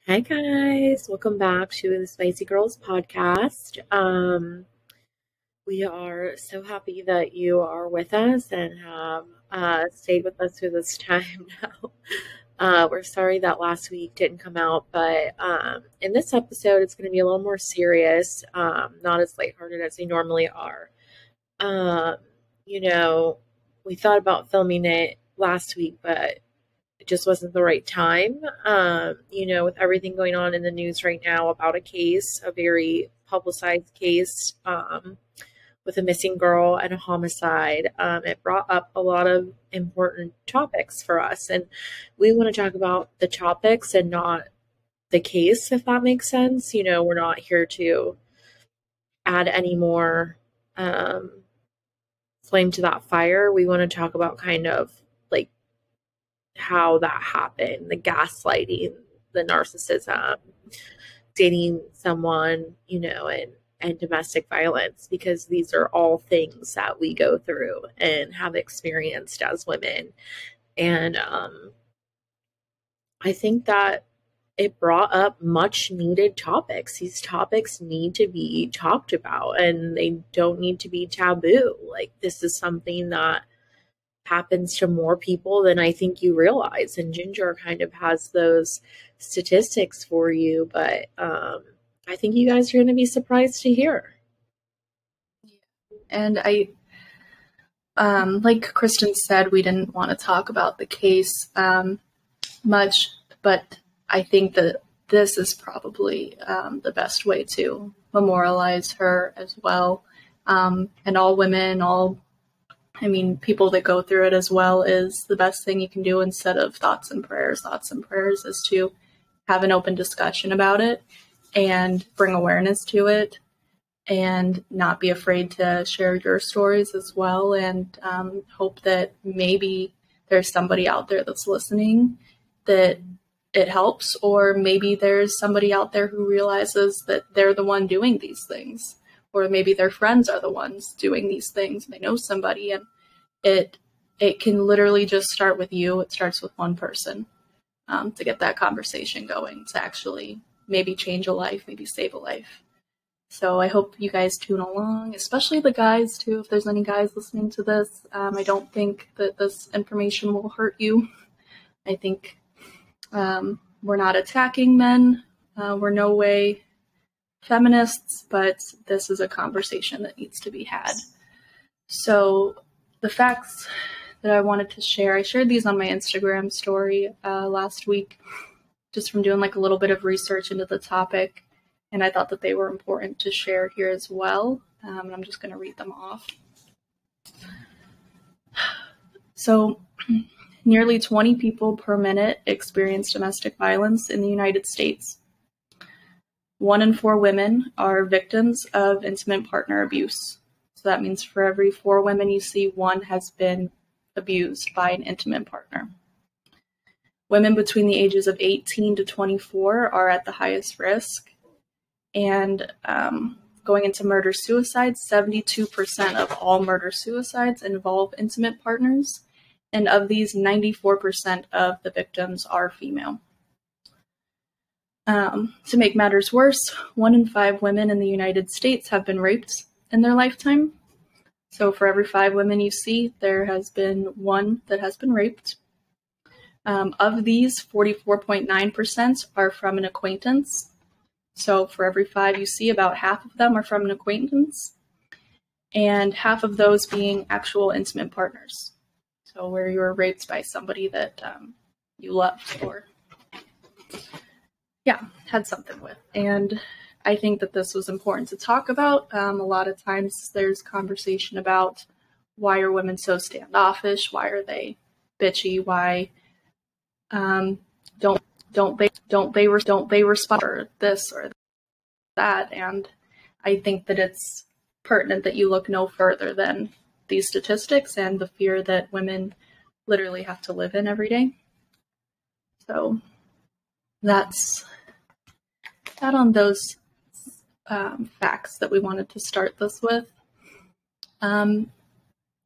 Hi guys, welcome back to the Spicy Girls podcast. We are so happy that you are with us and have stayed with us through this time now. We're sorry that last week didn't come out, but in this episode, it's going to be a little more serious, not as lighthearted as they normally are. Um, we thought about filming it last week, but it just wasn't the right time. With everything going on in the news right now about a very publicized case with a missing girl and a homicide, it brought up a lot of important topics for us. And we want to talk about the topics and not the case, if that makes sense. We're not here to add any more flame to that fire. We want to talk about kind of like how that happened, the gaslighting, the narcissism, dating someone, and domestic violence, because these are all things that we go through and have experienced as women. And I think that it brought up much needed topics. These topics need to be talked about and they don't need to be taboo. Like, this is something that happens to more people than I think you realize. And Ginger kind of has those statistics for you, but I think you guys are going to be surprised to hear. And like Kristen said, we didn't want to talk about the case much, but I think that this is probably the best way to memorialize her as well. And all women, people that go through it as well, is the best thing you can do instead of thoughts and prayers. Thoughts and prayers is to have an open discussion about it and bring awareness to it and not be afraid to share your stories as well, and hope that maybe there's somebody out there that's listening that it helps, or maybe there's somebody out there who realizes that they're the one doing these things, or maybe their friends are the ones doing these things and they know somebody, and it can literally just start with you. It starts with one person to get that conversation going, to actually maybe change a life, maybe save a life. So I hope you guys tune along, especially the guys too. If there's any guys listening to this, I don't think that this information will hurt you. I think we're not attacking men. We're no way feminists, but this is a conversation that needs to be had. So the facts that I wanted to share, I shared these on my Instagram story last week, just from doing like a little bit of research into the topic, and I thought that they were important to share here as well. And I'm just going to read them off. So nearly 20 people per minute experience domestic violence in the United States. 1 in 4 women are victims of intimate partner abuse. So that means for every 4 women you see, 1 has been abused by an intimate partner. Women between the ages of 18 to 24 are at the highest risk. And going into murder-suicide, 72% of all murder-suicides involve intimate partners. And of these, 94% of the victims are female. To make matters worse, 1 in 5 women in the United States have been raped in their lifetime. So for every 5 women you see, there has been 1 that has been raped. Of these, 44.9% are from an acquaintance. So for every 5 you see, about half of them are from an acquaintance, and half of those being actual intimate partners. So where you were raped by somebody that you loved or, had something with. And I think that this was important to talk about. A lot of times there's conversation about, why are women so standoffish? Why are they bitchy? Why don't they respond or this or that? And I think that it's pertinent that you look no further than these statistics and the fear that women literally have to live in every day. So that's that on those facts that we wanted to start this with. And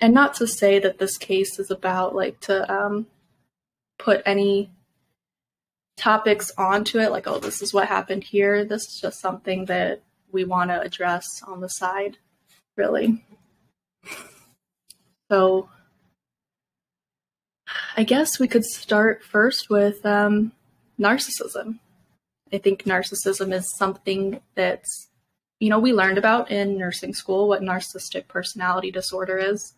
not to say that this case is about to put any topics onto it, like, oh, this is what happened here. This is just something that we want to address on the side, really. So I guess we could start first with narcissism. I think narcissism is something that's, we learned about in nursing school what narcissistic personality disorder is.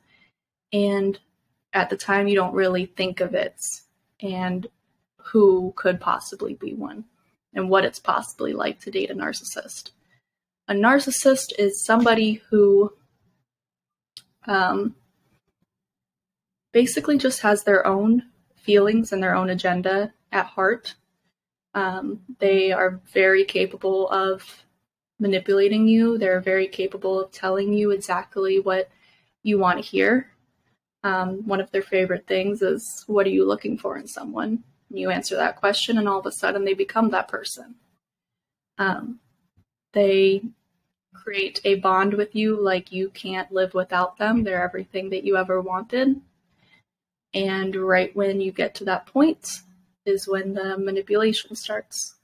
And at the time, you don't really think of it and who could possibly be one and what it's possibly like to date a narcissist. A narcissist is somebody who basically just has their own feelings and their own agenda at heart. They are very capable of manipulating you. They're very capable of telling you exactly what you want to hear. One of their favorite things is, what are you looking for in someone? And you answer that question, and all of a sudden they become that person. They create a bond with you like you can't live without them. They're everything that you ever wanted. And right when you get to that point is when the manipulation starts.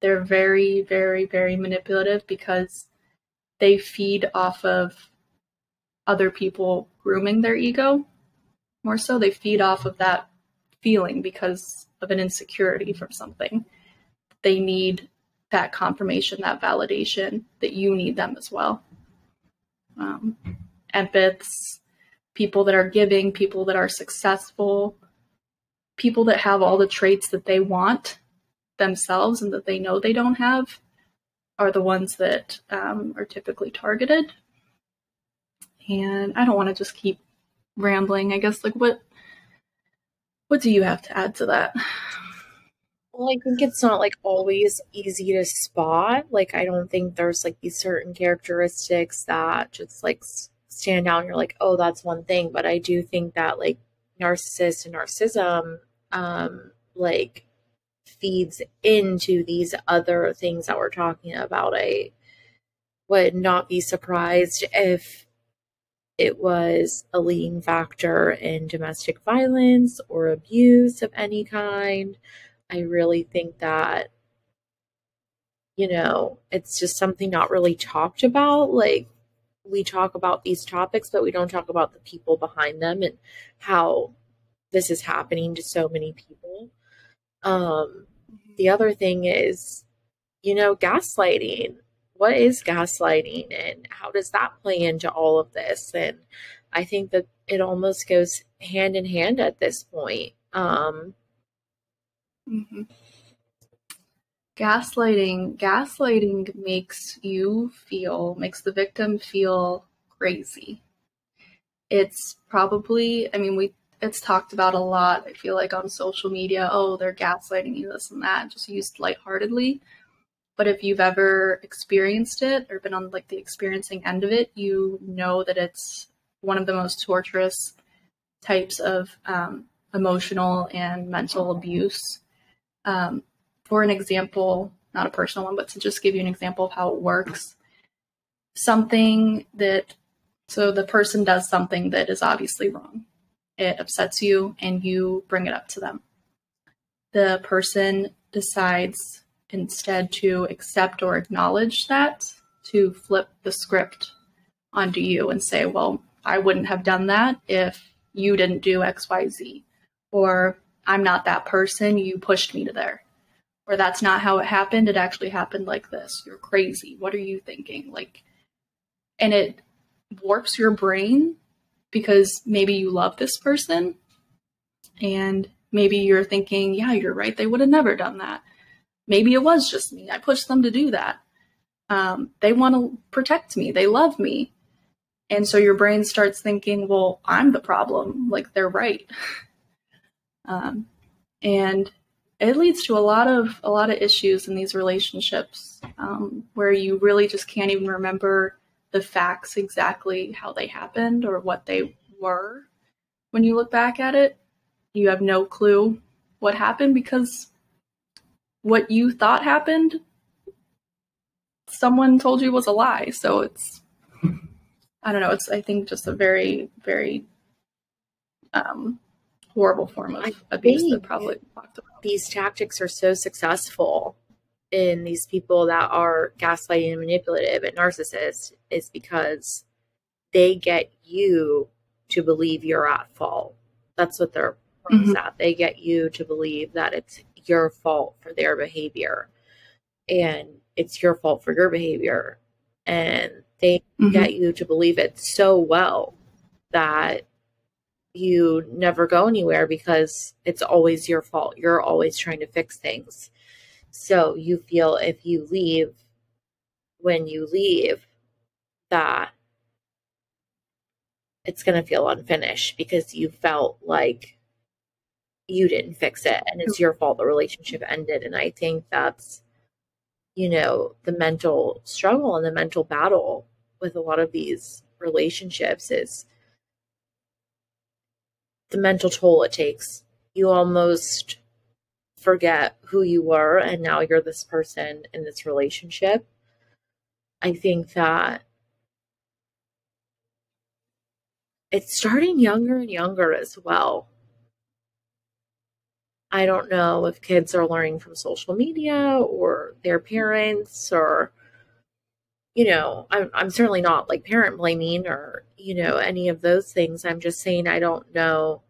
They're very, very, very manipulative because they feed off of other people grooming their ego. More so, they feed off of that feeling because of an insecurity from something. They need that confirmation, that validation that you need them as well. Empaths, people that are giving, people that are successful, people that have all the traits that they want themselves and that they know they don't have are the ones that are typically targeted. And I don't want to just keep rambling. I guess, like, what do you have to add to that? Well, I think it's not like always easy to spot. Like, I don't think there's like these certain characteristics that just like stand out and you're like, oh, that's one thing. But I do think that like narcissist and narcissism, like feeds into these other things that we're talking about. I would not be surprised if it was a leading factor in domestic violence or abuse of any kind. I really think that, it's just something not really talked about. Like, we talk about these topics, but we don't talk about the people behind them and how this is happening to so many people. The other thing is, gaslighting. What is gaslighting and how does that play into all of this? And I think that it almost goes hand in hand at this point. Gaslighting makes the victim feel crazy. It's probably, it's talked about a lot, I feel like, on social media. Oh, they're gaslighting you, this and that, just used lightheartedly. But if you've ever experienced it or been on like the experiencing end of it, you know that it's one of the most torturous types of emotional and mental abuse. For an example, not a personal one, but to just give you an example of how it works. So the person does something that is obviously wrong. It upsets you and you bring it up to them. The person decides instead to accept or acknowledge that, to flip the script onto you and say, well, I wouldn't have done that if you didn't do X, Y, Z. Or I'm not that person, you pushed me to there. Or that's not how it happened, it actually happened like this. You're crazy. What are you thinking? And it warps your brain because maybe you love this person and maybe you're thinking, yeah, you're right, they would have never done that. Maybe it was just me. I pushed them to do that. They want to protect me. They love me. And so your brain starts thinking, well, I'm the problem. Like, they're right. And it leads to a lot of issues in these relationships where you really just can't even remember the facts exactly how they happened or what they were. When you look back at it, you have no clue what happened because what you thought happened, someone told you was a lie. So it's, I don't know, it's, I think, just a very, very horrible form of I abuse that think probably talked about. these tactics are so successful in these people that are gaslighting and manipulative and narcissists is because they get you to believe you're at fault. That's what their problem is at. They get you to believe that it's your fault for their behavior and it's your fault for your behavior. And they get you to believe it so well that you never go anywhere because it's always your fault. You're always trying to fix things. So you feel if you leave, when you leave, that it's going to feel unfinished because you felt like you didn't fix it and it's your fault the relationship ended. And I think that's, the mental struggle and the mental battle with a lot of these relationships is the mental toll it takes. You almost forget who you were and now you're this person in this relationship. I think that it's starting younger and younger as well. I don't know if kids are learning from social media or their parents or, I'm certainly not like parent blaming or, any of those things. I'm just saying, I don't know.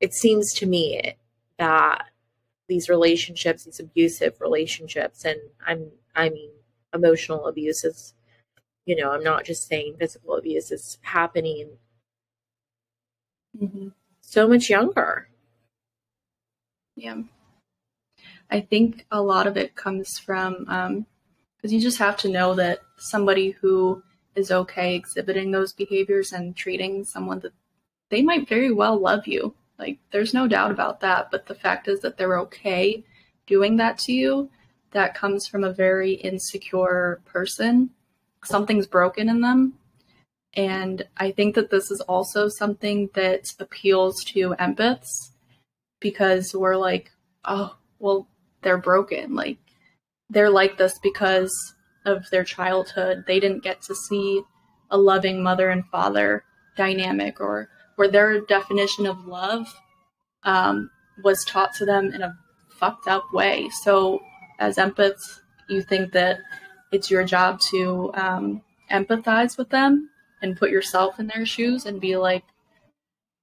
It seems to me that these relationships, these abusive relationships, and I mean, emotional abuse is, I'm not just saying physical abuse is happening so much younger. Yeah. I think a lot of it comes from, because you just have to know that somebody who is okay exhibiting those behaviors and treating someone that they might very well love you. Like, there's no doubt about that. But the fact is that they're okay doing that to you. That comes from a very insecure person. Something's broken in them. And I think that this is also something that appeals to empaths because we're like, oh, well, they're broken. Like, they're like this because of their childhood. They didn't get to see a loving mother and father dynamic or where their definition of love was taught to them in a fucked up way. So as empaths, you think that it's your job to empathize with them and put yourself in their shoes and be like,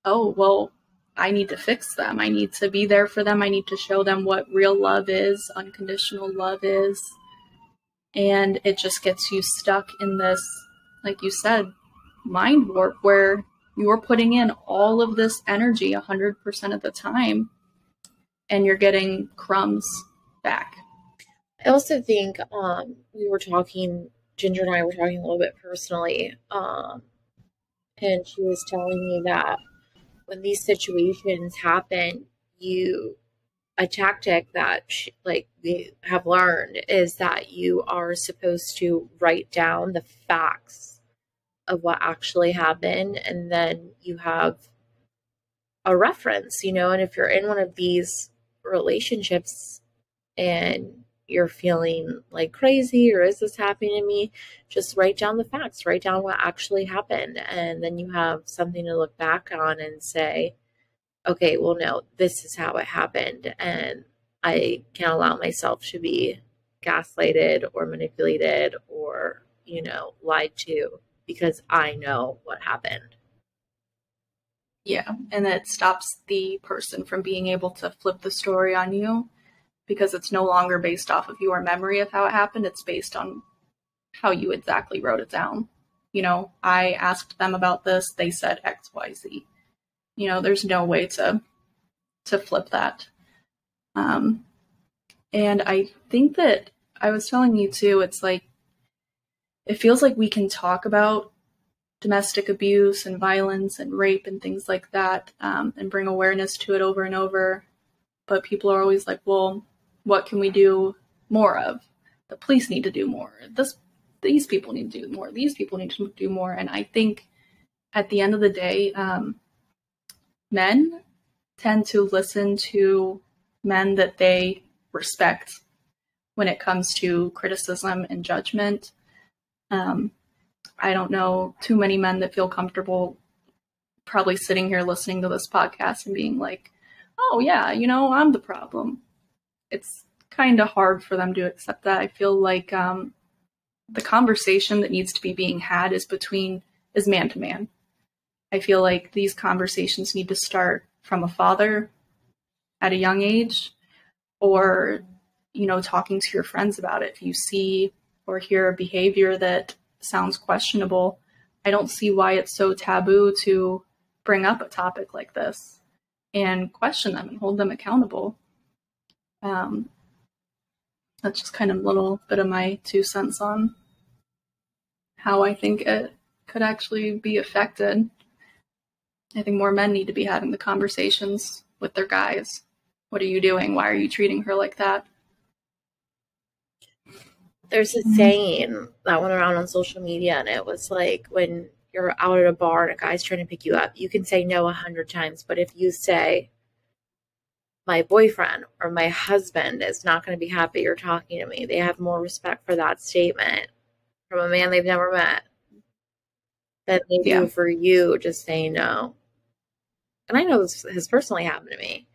oh, well, I need to fix them. I need to be there for them. I need to show them what real love is, unconditional love is. And it just gets you stuck in this, like you said, mind warp where you're putting in all of this energy 100% of the time and you're getting crumbs back. I also think we were talking, Ginger and I were talking a little bit personally, and she was telling me that when these situations happen, a tactic that we have learned is that you are supposed to write down the facts of what actually happened, and then you have a reference, and if you're in one of these relationships and you're feeling like crazy or is this happening to me, just write down the facts, write down what actually happened, and then you have something to look back on and say, okay, well, no, this is how it happened, and I can't allow myself to be gaslighted or manipulated or, lied to because I know what happened. Yeah, and it stops the person from being able to flip the story on you because it's no longer based off of your memory of how it happened. It's based on how you exactly wrote it down. I asked them about this. They said X, Y, Z. There's no way to flip that. And I think that I was telling you too, it's like, it feels like we can talk about domestic abuse and violence and rape and things like that, and bring awareness to it over and over. But people are always like, well, what can we do more of? The police need to do more. These people need to do more. These people need to do more. And I think at the end of the day, men tend to listen to men that they respect when it comes to criticism and judgment. I don't know too many men that feel comfortable probably sitting here listening to this podcast and being like, oh yeah, I'm the problem. It's kind of hard for them to accept that. I feel like the conversation that needs to be being had is man to man. I feel like these conversations need to start from a father at a young age, or, talking to your friends about it. If you see or hear a behavior that sounds questionable, I don't see why it's so taboo to bring up a topic like this and question them and hold them accountable. That's just kind of a little bit of my 2 cents on how I think it could actually be affected. I think more men need to be having the conversations with their guys. What are you doing? Why are you treating her like that? There's a saying that went around on social media, and it was like, when you're out at a bar and a guy's trying to pick you up, you can say no 100 times, but if you say, my boyfriend or my husband is not going to be happy you're talking to me, they have more respect for that statement from a man they've never met than they do for you just saying no. And I know this has personally happened to me.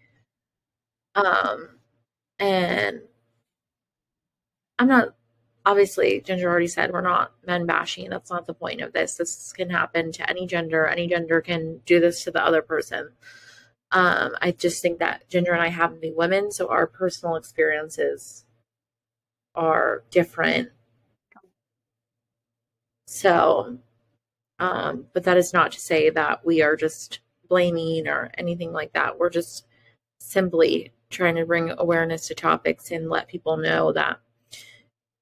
And I'm not, obviously, Ginger already said we're not men bashing. That's not the point of this. This can happen to any gender. Any gender can do this to the other person. I just think that Ginger and I happen to be women, so our personal experiences are different. So, but that is not to say that we are just blaming or anything like that. We're just simply trying to bring awareness to topics and let people know that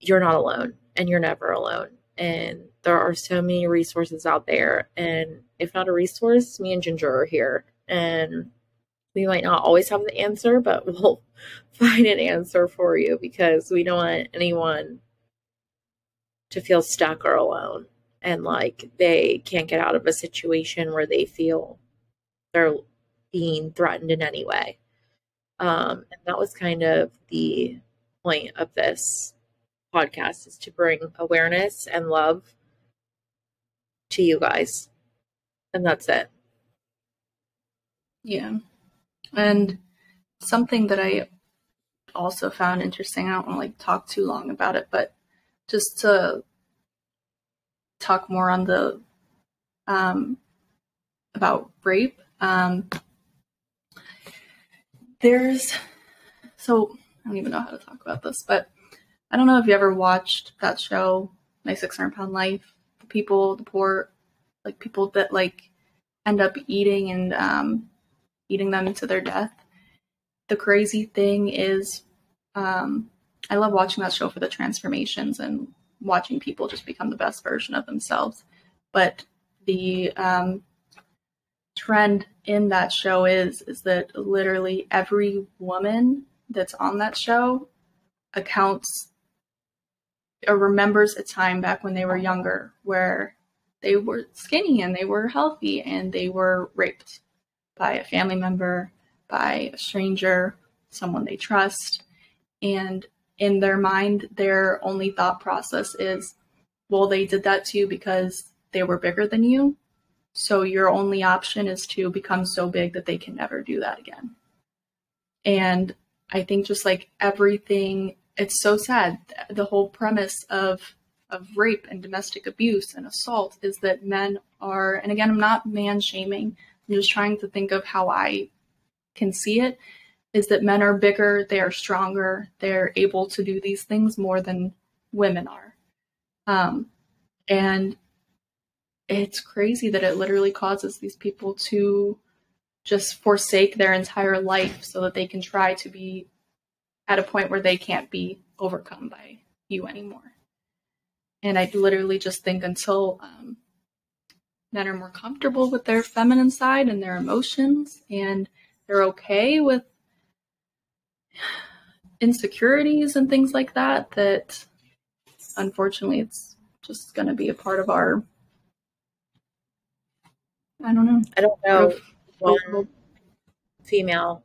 you're not alone and you're never alone. And there are so many resources out there. And if not a resource, me and Ginger are here. And we might not always have the answer, but we'll find an answer for you, because we don't want anyone to feel stuck or alone and like they can't get out of a situation where they feel they're being threatened in any way. And that was kind of the point of this podcast, is to bring awareness and love to you guys. And that's it. Yeah. And something that I also found interesting, I don't want to talk too long about it, but just to talk more on the about rape. So I don't even know how to talk about this, but I don't know if you ever watched that show, My 600-Pound Life. The people, the poor, like people that like end up eating and eating them to their death. The crazy thing is, I love watching that show for the transformations and watching people just become the best version of themselves. But the trend in that show is that literally every woman that's on that show accounts or remembers a time back when they were younger where they were skinny and they were healthy and they were raped by a family member, by a stranger, someone they trust. And in their mind, their only thought process is, well, they did that to you because they were bigger than you. So your only option is to become so big that they can never do that again. And I think just like everything, it's so sad. The whole premise of rape and domestic abuse and assault is that men are, and again, I'm not man shaming, I'm just trying to think of how I can see it, is that men are bigger, they are stronger, they're able to do these things more than women are. And it's crazy that it literally causes these people to just forsake their entire life so that they can try to be at a point where they can't be overcome by you anymore. And I literally just think until men are more comfortable with their feminine side and their emotions, and they're okay with insecurities and things like that, that unfortunately it's just going to be a part of our, I don't know one female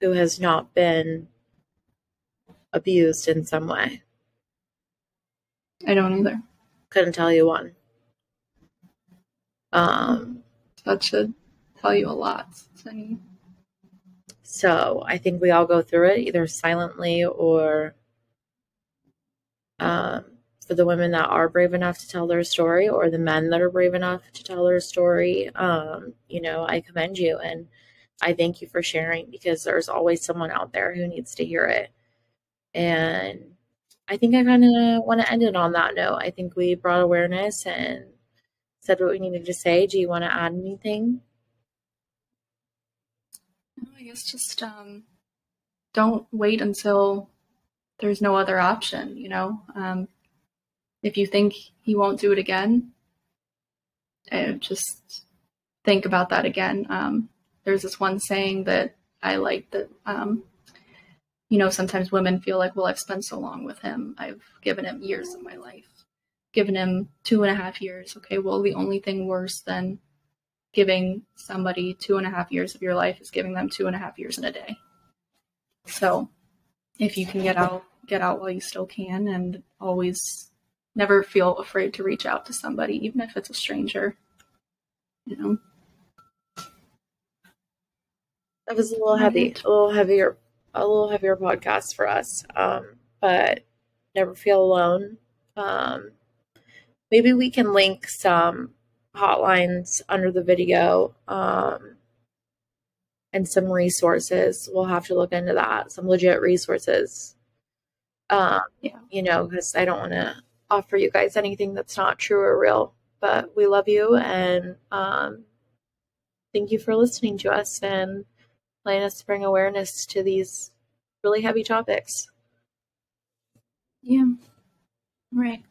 who has not been abused in some way. I don't either. Couldn't tell you one. That should tell you a lot. So I think we all go through it either silently or for the women that are brave enough to tell their story or the men that are brave enough to tell their story. I commend you and I thank you for sharing because there's always someone out there who needs to hear it. And I think I kind of want to end it on that note. I think we brought awareness and said what we needed to say. Do you want to add anything? I guess just don't wait until there's no other option, if you think he won't do it again, just think about that again. There's this one saying that I like that, sometimes women feel like, well, I've spent so long with him. I've given him years of my life, given him 2.5 years. Okay, well, the only thing worse than giving somebody 2.5 years of your life is giving them 2.5 years in a day. So if you can get out while you still can, and always never feel afraid to reach out to somebody, even if it's a stranger. That was a little heavy, a little heavier podcast for us. But never feel alone. Maybe we can link some hotlines under the video, and some resources. We'll have to look into that. Some legit resources. Because I don't want to offer you guys anything that's not true or real. But we love you and thank you for listening to us and letting us bring awareness to these really heavy topics. Yeah. Right.